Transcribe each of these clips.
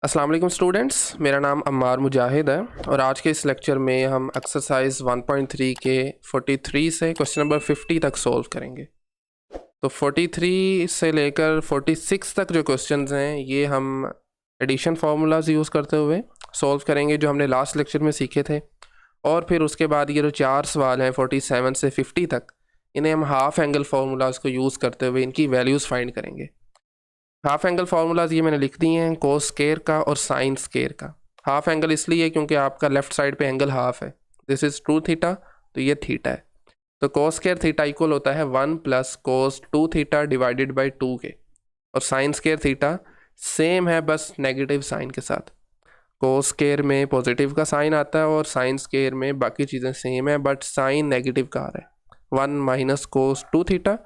अस्सलाम वालेकुम स्टूडेंट्स, मेरा नाम अम्मार मुजाहिद है और आज के इस लेक्चर में हम एक्सरसाइज 1.3 के 43 से क्वेश्चन नंबर 50 तक सॉल्व करेंगे। तो 43 से लेकर 46 तक जो क्वेश्चंस हैं ये हम एडिशन फार्मूलाज यूज़ करते हुए सॉल्व करेंगे जो हमने लास्ट लेक्चर में सीखे थे। और फिर उसके बाद ये जो चार सवाल हैं 47 से 50 तक, इन्हें हम हाफ एंगल फार्मूलाज को यूज़ करते हुए इनकी वैल्यूज़ फाइंड करेंगे। हाफ एंगल फार्मूलाज ये मैंने लिख दिए हैं, कोस स्केयर का और साइन स्केयर का। हाफ एंगल इसलिए क्योंकि आपका लेफ्ट साइड पे एंगल हाफ है, दिस इज 2 थीटा, तो ये थीटा है। तो कोस स्केयर थीटा इक्वल होता है 1 plus cos 2 theta divided by 2 के, और साइन स्केयर थीटा सेम है बस नेगेटिव साइन के साथ। कोस स्केयर में पॉजिटिव का साइन आता है और साइन स्केयर में बाकी चीज़ें सेम है बट साइन नेगेटिव का आ रहा है, 1 minus cos 2 theta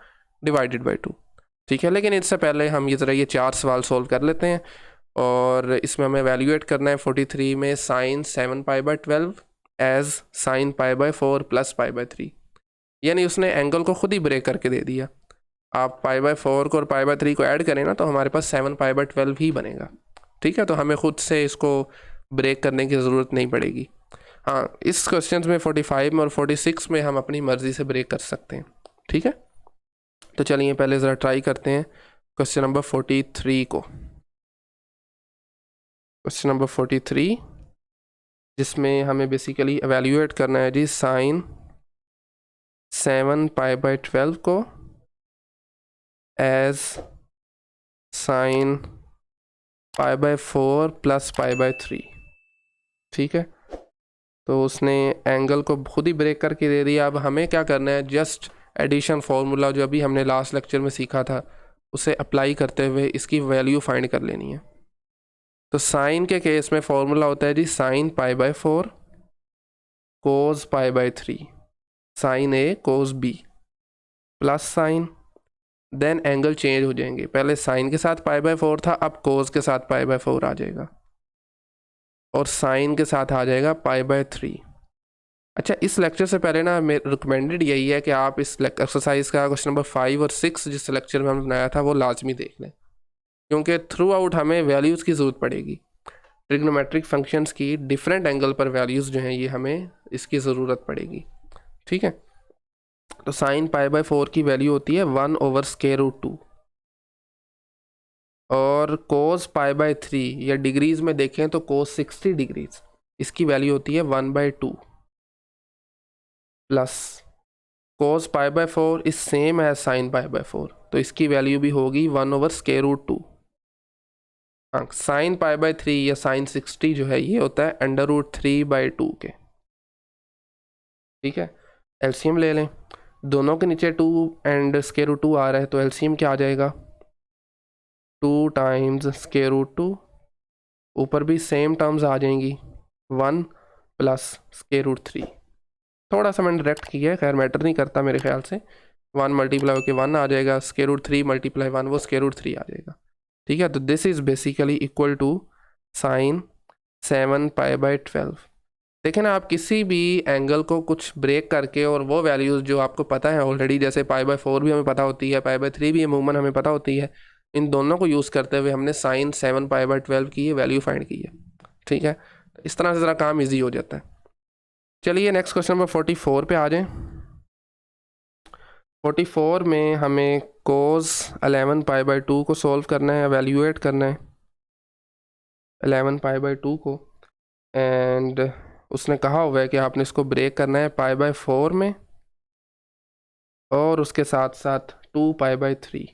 divided by 2। ठीक है, लेकिन इससे पहले हम ये ज़रा ये चार सवाल सोल्व कर लेते हैं और इसमें हमें वैल्यूएट करना है 43 में sine 7 pi by 12 as sine pi by 4 plus pi by 3, यानी उसने एंगल को खुद ही ब्रेक करके दे दिया। आप पाई बाई 4 को और पाई बाई 3 को ऐड करें ना तो हमारे पास 7 पाई बाई 12 ही बनेगा। ठीक है, तो हमें खुद से इसको ब्रेक करने की ज़रूरत नहीं पड़ेगी। हाँ, इस क्वेश्चन में 45 में और 46 में हम अपनी मर्ज़ी से ब्रेक कर सकते हैं। ठीक है, तो चलिए पहले ज़रा ट्राई करते हैं क्वेश्चन नंबर 43 को। क्वेश्चन नंबर 43 जिसमें हमें बेसिकली एवेल्यूएट करना है जी साइन 7 पाई बाई 12 को as sine pi by 4 plus pi by 3। ठीक है, तो उसने एंगल को खुद ही ब्रेक करके दे दिया। अब हमें क्या करना है, जस्ट एडिशन फार्मूला जो अभी हमने लास्ट लेक्चर में सीखा था उसे अप्लाई करते हुए इसकी वैल्यू फाइंड कर लेनी है। तो साइन के केस में फॉर्मूला होता है जी sine pi by 4 cos pi by 3 sine A cos B plus sine, then angle change हो जाएंगे। पहले साइन के साथ पाई बाई 4 था, अब कोस के साथ पाई बाई 4 आ जाएगा और साइन के साथ आ जाएगा पाई बाई 3। अच्छा, इस लेक्चर से पहले ना मेरा रिकमेंडेड यही है कि आप इस एक्सरसाइज का क्वेश्चन नंबर 5 और 6 जिस लेक्चर में हमने बनाया था वो लाजमी देख लें, क्योंकि थ्रू आउट हमें वैल्यूज़ की ज़रूरत पड़ेगी। ट्रिग्नोमेट्रिक फंक्शंस की डिफरेंट एंगल पर वैल्यूज़ जो हैं ये हमें इसकी ज़रूरत पड़ेगी। ठीक है, तो साइन पाई बाई 4 की वैल्यू होती है 1 ओवर स्क्वायर रूट 2, और कोस पाई बाई 3 या डिग्रीज में देखें तो कोस 60 डिग्रीज, इसकी वैल्यू होती है 1 by 2 plus cos pi by 4 is same as sine pi by 4, तो इसकी वैल्यू भी होगी 1 ओवर स्क्वायर रूट 2। हाँ, साइन पाई बाई 3 या साइन 60 जो है ये होता है अंडर रूट 3 बाई 2 के। ठीक है, एलसीएम ले लें, दोनों के नीचे 2 एंड स्क्वायर रूट 2 आ रहा है तो एलसीएम क्या आ जाएगा 2 टाइम्स स्क्वायर रूट 2, ऊपर भी सेम टर्म्स आ जाएंगी 1 प्लस स्क्वायर रूट 3। थोड़ा सा मैंने डायरेक्ट किया है, खैर मैटर नहीं करता मेरे ख्याल से। 1 मल्टीप्लाई होकर 1 आ जाएगा, स्क्वायर रूट 3 मल्टीप्लाई 1 वो स्क्वायर रूट 3 आ जाएगा। ठीक है, तो this is basically equal to sine 7 pi by 12। देखें ना, आप किसी भी एंगल को कुछ ब्रेक करके और वो वैल्यूज़ जो आपको पता है ऑलरेडी, जैसे पाई बाई 4 भी हमें पता होती है, पाई बाई 3 भी अमूमन हमें पता होती है, इन दोनों को यूज़ करते हुए हमने साइन 7 पाई बाई 12 की वैल्यू फाइंड की है। ठीक है, इस तरह से ज़रा काम ईजी हो जाता है। चलिए नेक्स्ट क्वेश्चन नंबर 44 पे आ जाएं। 44 में हमें कोस 11 पाई बाई 2 को सॉल्व करना है, एवेल्यूएट करना है 11 पाई बाई 2 को, एंड उसने कहा हुआ है कि आपने इसको ब्रेक करना है पाई बाई 4 में और उसके साथ साथ 2 पाई बाई 3।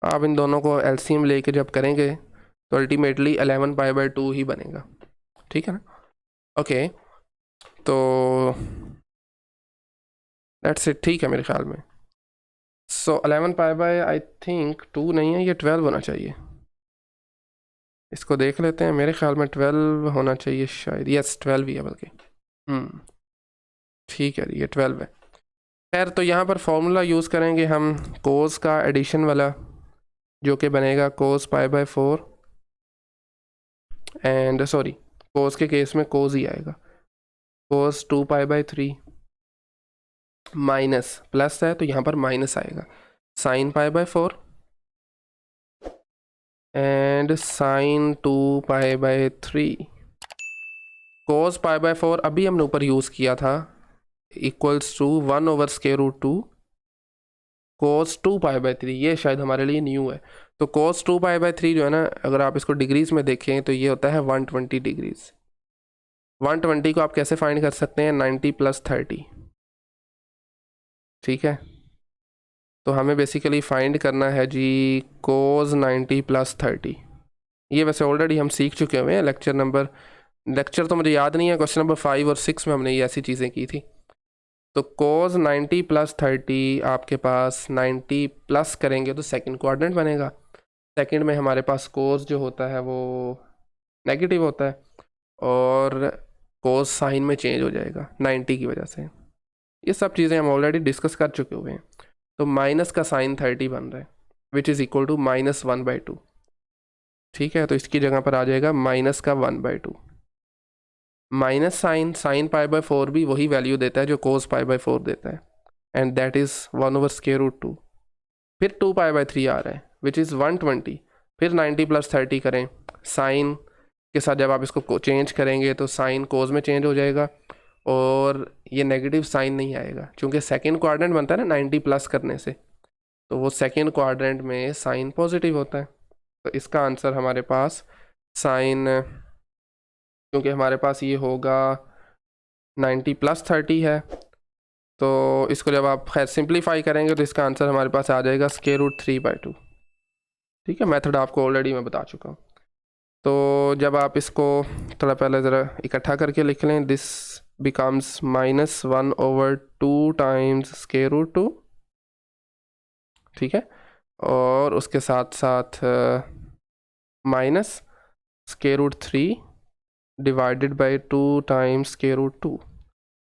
आप इन दोनों को एलसीएम लेके जब करेंगे तो अल्टीमेटली 11 पाई बाई 2 ही बनेगा। ठीक है ना, ओके, तो दैट्स इट। ठीक है मेरे ख्याल में, सो 11 पाई बाई आई थिंक 2 नहीं है, ये 12 होना चाहिए। इसको देख लेते हैं, मेरे ख्याल में 12 होना चाहिए शायद, यस 12 ही है बल्कि। ठीक है, ये 12 है। खैर, तो यहाँ पर फॉर्मूला यूज़ करेंगे हम कोस का एडिशन वाला, जो कि बनेगा cos pi by 4 and sorry cos के केस में कोस ही आएगा, cos 2 pi by 3 minus plus है तो यहाँ पर माइनस आएगा sine pi by 4 and sine 2π/3 cos π/4 अभी हमने ऊपर यूज़ किया था इक्वल्स टू 1/√2 cos 2π/3। ये शायद हमारे लिए न्यू है। तो cos 2π/3 जो है ना, अगर आप इसको डिग्रीज में देखें तो ये होता है 120 डिग्रीज। 120 को आप कैसे फाइंड कर सकते हैं? 90 + 30। ठीक है, तो हमें बेसिकली फाइंड करना है जी cos 90 + 30। ये वैसे ऑलरेडी हम सीख चुके हुए हैं लेक्चर तो मुझे याद नहीं है, क्वेश्चन नंबर 5 और 6 में हमने ये ऐसी चीज़ें की थी। तो cos 90 + 30 आपके पास 90 प्लस करेंगे तो सेकंड क्वाड्रेंट बनेगा। सेकंड में हमारे पास cos जो होता है वो नेगेटिव होता है और cos साइन में चेंज हो जाएगा 90 की वजह से। ये सब चीज़ें हम ऑलरेडी डिस्कस कर चुके हुए हैं। तो माइनस का साइन 30 बन रहा है विच इज़ इक्वल टू -1/2। ठीक है, तो इसकी जगह पर आ जाएगा माइनस का 1/2। माइनस साइन π/4 भी वही वैल्यू देता है जो cos π/4 देता है, एंड दैट इज़ 1/√2। फिर 2π/3 आ रहा है विच इज़ 120। फिर 90 + 30 करें, साइन के साथ जब आप इसको चेंज करेंगे तो साइन कोस में चेंज हो जाएगा और ये नेगेटिव साइन नहीं आएगा क्योंकि सेकंड क्वाड्रेंट बनता है ना 90 प्लस करने से, तो वो सेकंड क्वाड्रेंट में साइन पॉजिटिव होता है। तो इसका आंसर हमारे पास साइन, क्योंकि हमारे पास ये होगा 90 + 30 है, तो इसको जब आप खैर सिंप्लीफाई करेंगे तो इसका आंसर हमारे पास आ जाएगा √3/2। ठीक है, मेथड आपको ऑलरेडी मैं बता चुका हूँ। तो जब आप इसको थोड़ा पहले ज़रा इकट्ठा करके लिख लें, दिस बिकम्स -1/2 टाइम्स √2। ठीक है, और उसके साथ साथ माइनस √3 डिवाइडेड बाई 2 टाइम्स √2।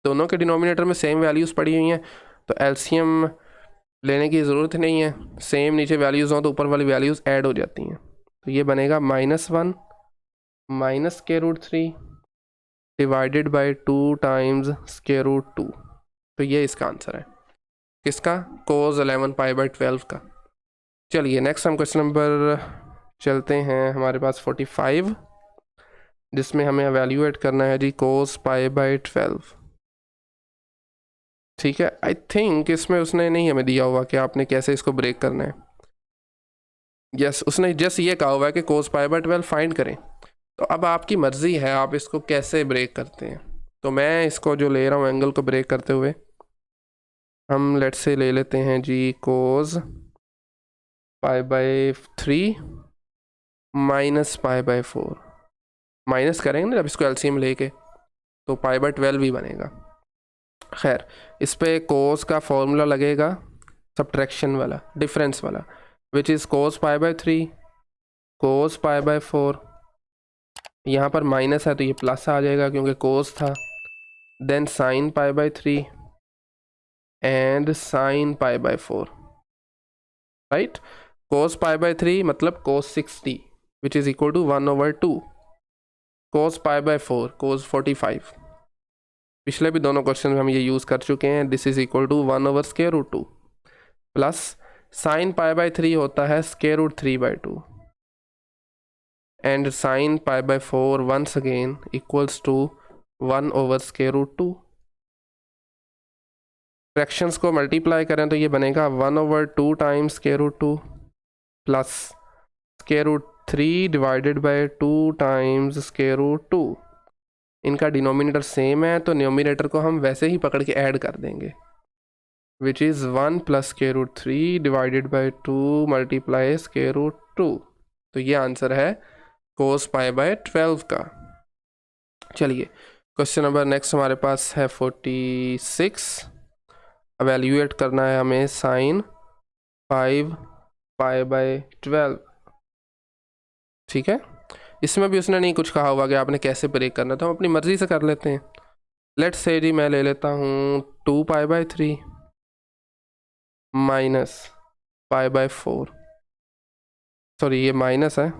दोनों के डिनोमिनेटर में सेम वैल्यूज़ पड़ी हुई हैं तो एलसीएम लेने की ज़रूरत नहीं है। सेम नीचे वैल्यूज़ हों तो ऊपर वाली वैल्यूज़ ऐड हो जाती हैं। तो ये बनेगा -1 माइनस √3 डिवाइडेड बाई 2 टाइम्स √2। तो ये इसका आंसर है, किसका? cos 11 π/12 का। चलिए नेक्स्ट हम क्वेश्चन नंबर चलते हैं, हमारे पास 45, जिसमें हमें एवेल्यूएट करना है जी cos π/12। ठीक है, आई थिंक इसमें उसने नहीं हमें दिया हुआ कि आपने कैसे इसको ब्रेक करना है। यस, उसने जस्ट ये कहा हुआ है कि cos π/12 फाइंड करें। तो अब आपकी मर्ज़ी है आप इसको कैसे ब्रेक करते हैं। तो मैं इसको जो ले रहा हूँ एंगल को ब्रेक करते हुए, हम लेट से ले लेते हैं जी cos π/3 माइनस π/4। माइनस करेंगे ना जब इसको एलसीएम लेके तो π/12 ही बनेगा। खैर, इस पे cos का फॉर्मूला लगेगा सब्ट्रैक्शन वाला, डिफरेंस वाला, विच इज़ cos π/3 cos π/4। यहाँ पर माइनस है तो ये प्लस आ जाएगा क्योंकि cos था, then sine π/3 and sine π/4। Right, cos π/3 मतलब cos 60 which is equal to 1/2, cos π/4 cos 45। पिछले भी दोनों क्वेश्चन में हम ये यूज़ कर चुके हैं। This is equal to 1/√2 plus sine π/3 होता है √3/2 and sine π/4 once again equals to 1/√2। Fractions को मल्टीप्लाई करें तो ये बनेगा 1/2 times √2 plus √3 divided by 2 times √2। इनका डिनोमिनेटर सेम है तो न्यूमिनेटर को हम वैसे ही पकड़ के ऐड कर देंगे, which is 1 + √3 divided by 2 multiply √2। तो ये आंसर है cos π/12 का। चलिए क्वेश्चन नंबर नेक्स्ट हमारे पास है 46। एवेल्यूएट करना है हमें साइन 5 π/12। ठीक है, इसमें भी उसने नहीं कुछ कहा हुआ कि आपने कैसे ब्रेक करना, तो हम अपनी मर्ज़ी से कर लेते हैं। लेट्स से जी मैं ले लेता हूँ 2 π/3 माइनस π/4। सॉरी ये माइनस है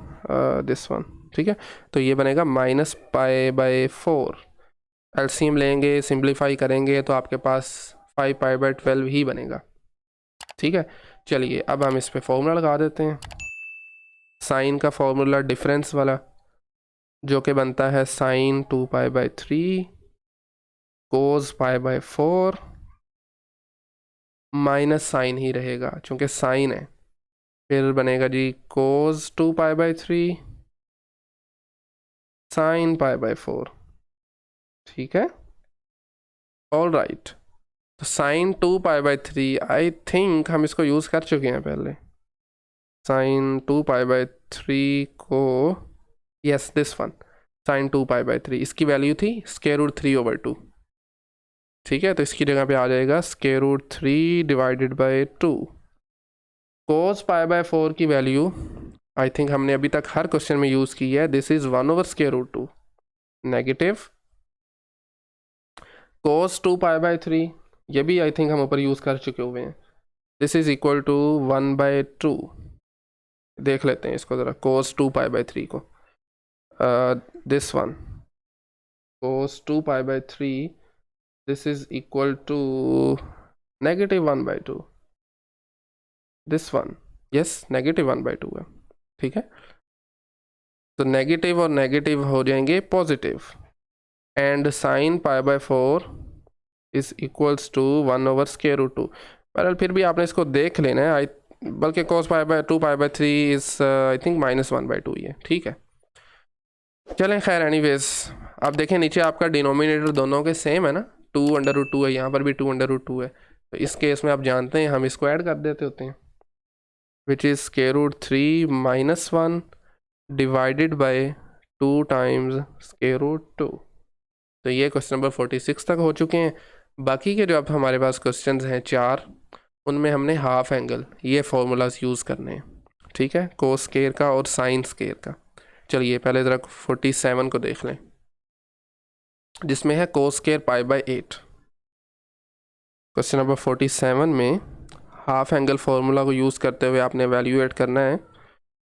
दिस वन। ठीक है, तो ये बनेगा -π/4। एलसीएम लेंगे, सिंप्लीफाई करेंगे तो आपके पास 5 π/12 ही बनेगा। ठीक है, चलिए अब हम इस पे फॉर्मूला लगा देते हैं। साइन का फॉर्मूला डिफरेंस वाला जो कि बनता है साइन 2π/3 कोस π/4 माइनस साइन ही रहेगा चूँकि साइन है, फिर बनेगा जी कोस 2π/3 साइन π/4। ठीक है, ऑल राइट। तो साइन 2π/3 आई थिंक हम इसको यूज़ कर चुके हैं पहले। साइन 2π/3 को, यस दिस वन, साइन 2π/3 इसकी वैल्यू थी √3/2। ठीक है, तो इसकी जगह पे आ जाएगा √3 डिवाइडेड बाई 2। कोस π/4 की वैल्यू आई थिंक हमने अभी तक हर क्वेश्चन में यूज़ की है। दिस इज़ 1/√2 नेगेटिव कोस 2π/3, ये भी आई थिंक हम ऊपर यूज़ कर चुके हुए हैं। This is equal to 1/2। देख लेते हैं इसको ज़रा, कोस 2π/3 को, this one cos 2π/3 this is equal to -1/2। This one, yes -1/2 है। ठीक है, तो नेगेटिव और नेगेटिव हो जाएंगे positive, and sine π/4 is equals to 1/√2। बहरहाल फिर भी आपने इसको देख लेना है, बल्कि cos π/3 इज आई थिंक -1/2 ही है। ठीक है, चलें खैर, एनीवेज आप देखें नीचे आपका डिनोमिनेटर दोनों के सेम है ना, 2/√2 है, यहाँ पर भी 2/√2 है। तो इस केस में आप जानते हैं हम इसको ऐड कर देते होते हैं, which is √3 - 1 divided by 2 times √2। तो ये क्वेश्चन नंबर 46 तक हो चुके हैं। बाकी के जो अब हमारे पास क्वेश्चंस हैं 4, उनमें हमने हाफ एंगल ये फॉर्मूलाज यूज़ करने हैं। ठीक है, कोस स्केयर का और साइन स्केयर का। चलिए पहले ज़रा 47 को देख लें, जिसमें है कोस स्केयर π/8। क्वेश्चन नंबर 47 में हाफ एंगल फार्मूला को यूज़ करते हुए आपने वैल्यूएट करना है।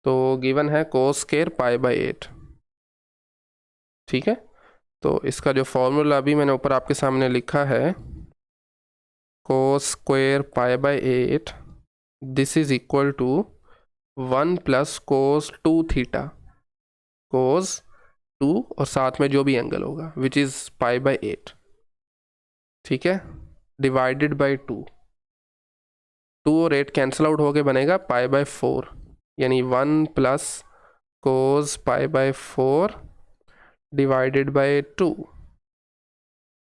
तो गिवन है कोस स्केयर π/8। ठीक है, तो इसका जो फॉर्मूला अभी मैंने ऊपर आपके सामने लिखा है, cos square π/8 this is equal to 1 + cos 2 theta, cos 2 और साथ में जो भी एंगल होगा विच इज़ π/8। ठीक है, डिवाइडेड बाय 2 और 8 कैंसिल आउट होके बनेगा π/4, यानी 1 + कोस π/4 डिवाइडेड बाय 2।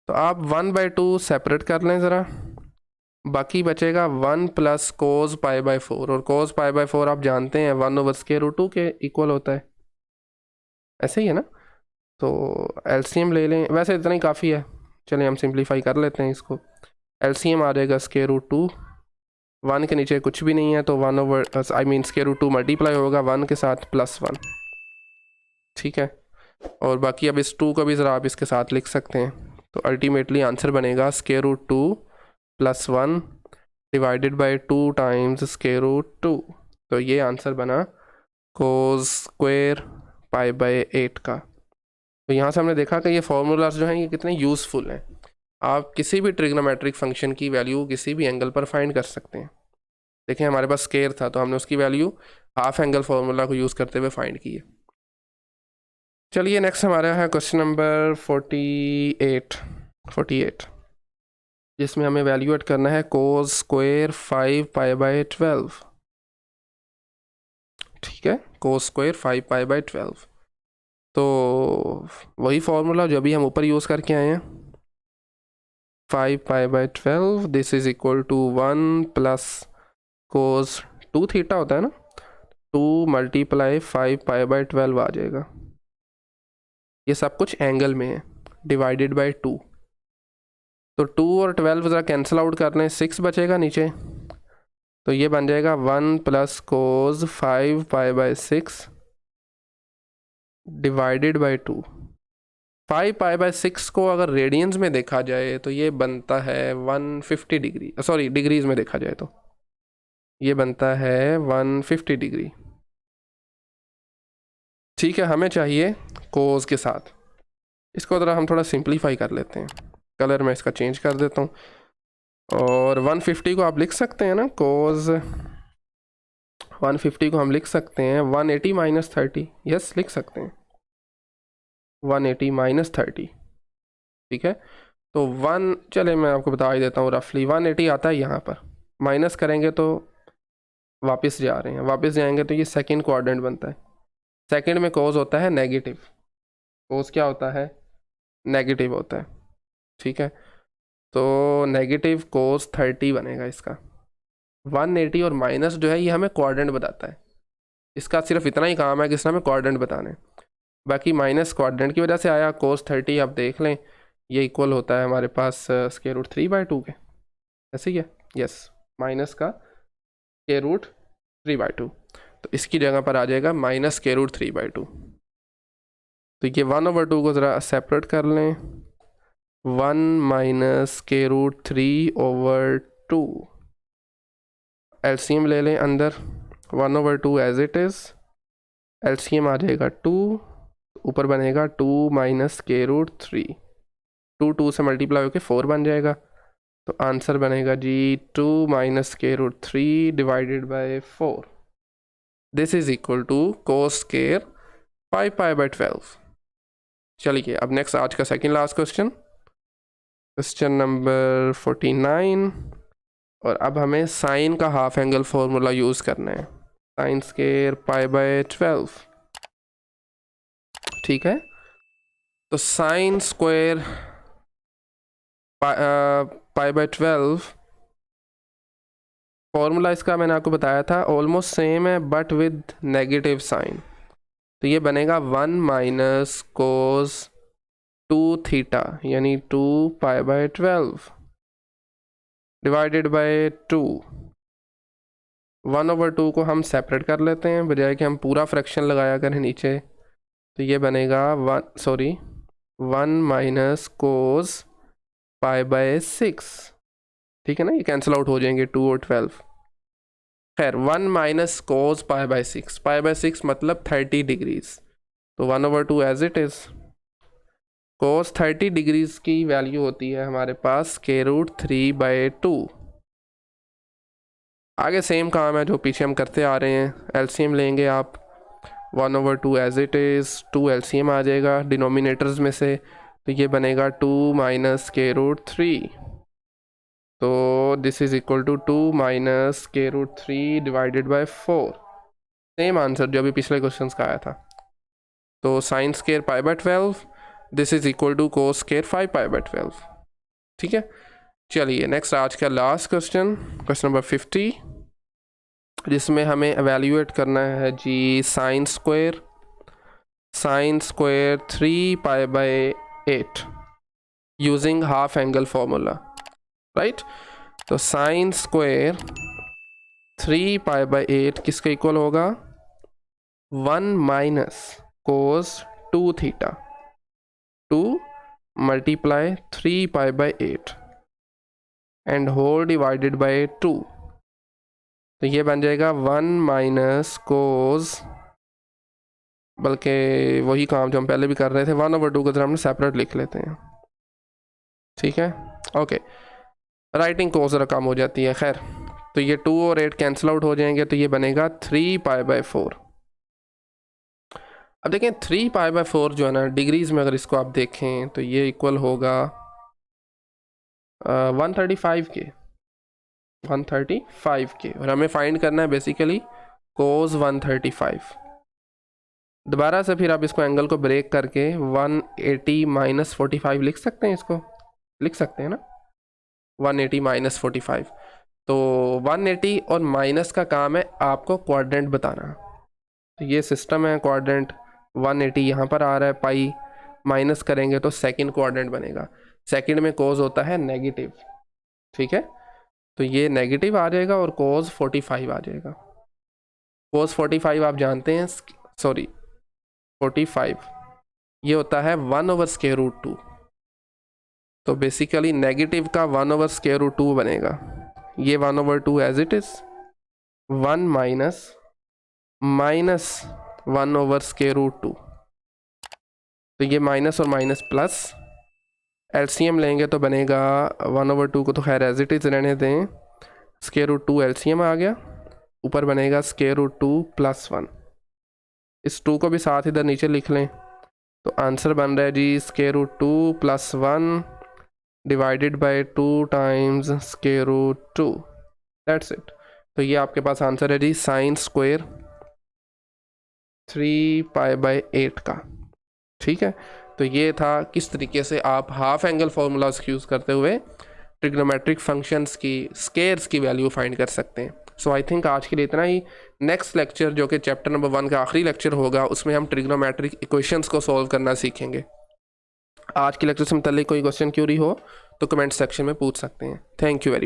तो आप 1/2 सेपरेट कर लें ज़रा, बाकी बचेगा 1 + कोस π/4, और कोस π/4 आप जानते हैं 1/√2 के इक्वल होता है, ऐसे ही है ना। तो एलसीएम ले लें, वैसे इतना ही काफ़ी है, चलिए हम सिंप्लीफाई कर लेते हैं इसको। एलसीएम आ जाएगा √2, 1 के नीचे कुछ भी नहीं है तो 1/√2 मल्टीप्लाई होगा 1 के साथ +1। ठीक है, और बाकी अब इस 2 को भी ज़रा आप इसके साथ लिख सकते हैं। तो अल्टीमेटली आंसर बनेगा √2 + 1 डिवाइडेड बाय 2 टाइम्स √2। तो ये आंसर बना कोस स्क्वायर π/8 का। तो यहाँ से हमने देखा कि ये फॉर्मूलाज जो हैं ये कितने यूज़फुल हैं। आप किसी भी ट्रिग्नोमेट्रिक फंक्शन की वैल्यू किसी भी एंगल पर फाइंड कर सकते हैं। देखें हमारे पास स्केयर था तो हमने उसकी वैल्यू हाफ एंगल फार्मूला को यूज़ करते हुए फाइंड की है। चलिए नेक्स्ट हमारा है क्वेश्चन नंबर 48, जिसमें हमें वैल्यूएट करना है कोस स्क्वायर 5π/12। ठीक है, कोस स्क्वायर 5π/12। तो वही फार्मूला जो अभी हम ऊपर यूज़ करके आए हैं, 5π/12 this is equal to 1 + cos 2 theta होता है ना, 2 × 5π/12 आ जाएगा। ये सब कुछ एंगल में है, डिवाइडेड बाय 2। तो 2 और 12 ज़रा कैंसिल आउट कर लें, 6 बचेगा नीचे। तो ये बन जाएगा 1 + कोस 5π/6 डिवाइडेड बाय 2। 5π/6 को अगर रेडियंस में देखा जाए तो ये बनता है 150 डिग्री, सॉरी डिग्रीज में देखा जाए तो ये बनता है 150 डिग्री। ठीक है, हमें चाहिए कोस के साथ। इसको ज़रा हम थोड़ा सिंप्लीफाई कर लेते हैं, कलर मैं इसका चेंज कर देता हूँ। और 150 को आप लिख सकते हैं ना, कोस 150 को हम लिख सकते हैं 180 माइनस 30, यस लिख सकते हैं 180 माइनस 30, ठीक है। तो चले मैं आपको बता ही देता हूँ रफली 180 आता है यहाँ पर, माइनस करेंगे तो वापस जा रहे हैं, वापस जाएंगे तो ये सेकंड क्वाड्रेंट बनता है। सेकंड में कोस होता है नेगेटिव, कोस क्या होता है, नेगेटिव होता है, ठीक है। तो नेगेटिव कोस 30 बनेगा इसका। 180 और माइनस जो है ये हमें क्वाड्रेंट बताता है, इसका सिर्फ इतना ही काम है कि इसमें हमें क्वाड्रेंट बताने, बाकी माइनस क्वाड्रेंट की वजह से आया। कोस 30 आप देख लें ये इक्वल होता है हमारे पास स्क्वायर रूट 3/2 के, ऐसे ही है, यस माइनस का स्क्वायर रूट 3/2, तो इसकी जगह पर आ जाएगा माइनस स्क्वायर रूट 3/2। तो ये 1/2 को ज़रा सेपरेट कर लें, 1 माइनस स्क्वायर रूट 3/2, एलसीएम ले लें अंदर, 1/2 एज इट इज़, एलसीएम आ जाएगा 2, ऊपर बनेगा 2 माइनस स्क्वायर रूट 3, 2 से मल्टीप्लाई होकर 4 बन जाएगा। तो आंसर बनेगा जी 2 minus square root 3 divided by 4, this is equal to cos square 5π/12। चलिए अब नेक्स्ट आज का second last question, question number 49, और अब हमें साइन का हाफ एंगल फॉर्मूला यूज़ करना है, साइन स्क्वायर π/12, ठीक है। तो साइन स्क्वायर π/12 फॉर्मूला इसका मैंने आपको बताया था ऑलमोस्ट सेम है बट विद नेगेटिव साइन, तो ये बनेगा 1 माइनस कोस 2 थीटा यानी 2π/12 डिवाइडेड बाय 2। 1/2 को हम सेपरेट कर लेते हैं बजाय कि हम पूरा फ्रैक्शन लगाया करें नीचे, तो ये बनेगा 1 माइनस कोस π/6, ठीक है ना, ये कैंसिल आउट हो जाएंगे 2 और 12। खैर 1 माइनस कोस π/6, π/6 मतलब 30 डिग्रीज, तो 1/2 as it is. Cos 30 degrees की वैल्यू होती है हमारे पास स्क्वायर रूट 3/2। आगे सेम काम है जो पीछे हम करते आ रहे हैं, एलसीएम लेंगे आप, 1/2 एज इट इज़, 2 एलसीएम आ जाएगा डिनोमिनेटर्स में से, तो ये बनेगा 2 माइनस स्क्वायर रूट 3, तो this is equal to 2 minus square root 3 divided by 4, same answer जो अभी पिछले क्वेश्चन का आया था। तो sine square π/12 this is equal to cos square 5π/12, ठीक है। चलिए नेक्स्ट आज का लास्ट क्वेश्चन, क्वेश्चन नंबर 50, जिसमें हमें एवेल्यूएट करना है जी sine square 3π/8 using half angle formula, right. तो साइन स्क्वायर 3π/8 किसके इक्वल होगा, 1 minus cos 2 theta, 2 multiply 3π/8 and whole divided by 2, तो ये बन जाएगा 1 माइनस कोस, बल्कि वही काम जो हम पहले भी कर रहे थे, 1/2 को जरा हम सेपरेट लिख लेते हैं, ठीक है, ओके। राइटिंग कोस जरा कम हो जाती है, खैर तो ये 2 और 8 कैंसिल आउट हो जाएंगे, तो ये बनेगा 3π/4। अब देखें 3π/4 जो है ना डिग्रीज में अगर इसको आप देखें तो ये इक्वल होगा 135 के, 135 के, और हमें फाइंड करना है बेसिकली कोस 135। दोबारा से फिर आप इसको एंगल को ब्रेक करके 180 माइनस 45 लिख सकते हैं, इसको लिख सकते हैं ना, 180 माइनस 45। तो 180 और माइनस का काम है आपको क्वाड्रेंट बताना, तो ये सिस्टम है क्वाड्रेंट, 180 यहाँ पर आ रहा है, पाई माइनस करेंगे तो सेकंड क्वाड्रेंट बनेगा, सेकंड में कोस होता है नेगेटिव, ठीक है। तो ये नेगेटिव आ जाएगा और कोस 45 आ जाएगा। कोस 45 आप जानते हैं, सॉरी 45 ये होता है 1/√2, तो बेसिकली नेगेटिव का 1/√2 बनेगा, ये 1/2 एज इट इज़, 1 माइनस 1/√2, तो ये माइनस और माइनस प्लस, एलसीएम लेंगे तो बनेगा 1/2 को तो खैर एज इट इज़ रहने दें, स्क्वायर रूट 2 एलसीएम आ गया, ऊपर बनेगा स्क्वायर रूट 2 + 1। इस 2 को भी साथ इधर नीचे लिख लें, तो आंसर बन रहा है जी square root 2 + 1 divided by 2 times square root 2। That's it. तो ये आपके पास आंसर है जी साइन स्क्वायर 3π/8 का। ठीक है, तो ये था किस तरीके से आप हाफ एंगल फार्मूलाज यूज़ करते हुए ट्रिग्नोमेट्रिक फंक्शंस की स्केयर्स की वैल्यू फाइंड कर सकते हैं। सो आई थिंक आज के लिए इतना ही। नेक्स्ट लेक्चर जो कि चैप्टर नंबर 1 का आखिरी लेक्चर होगा, उसमें हम ट्रिग्नोमेट्रिक इक्वेशंस को सॉल्व करना सीखेंगे। आज के लेक्चर से मुताल्लिक कोई क्वेश्चन क्यूरी हो तो कमेंट सेक्शन में पूछ सकते हैं। Thank you very much.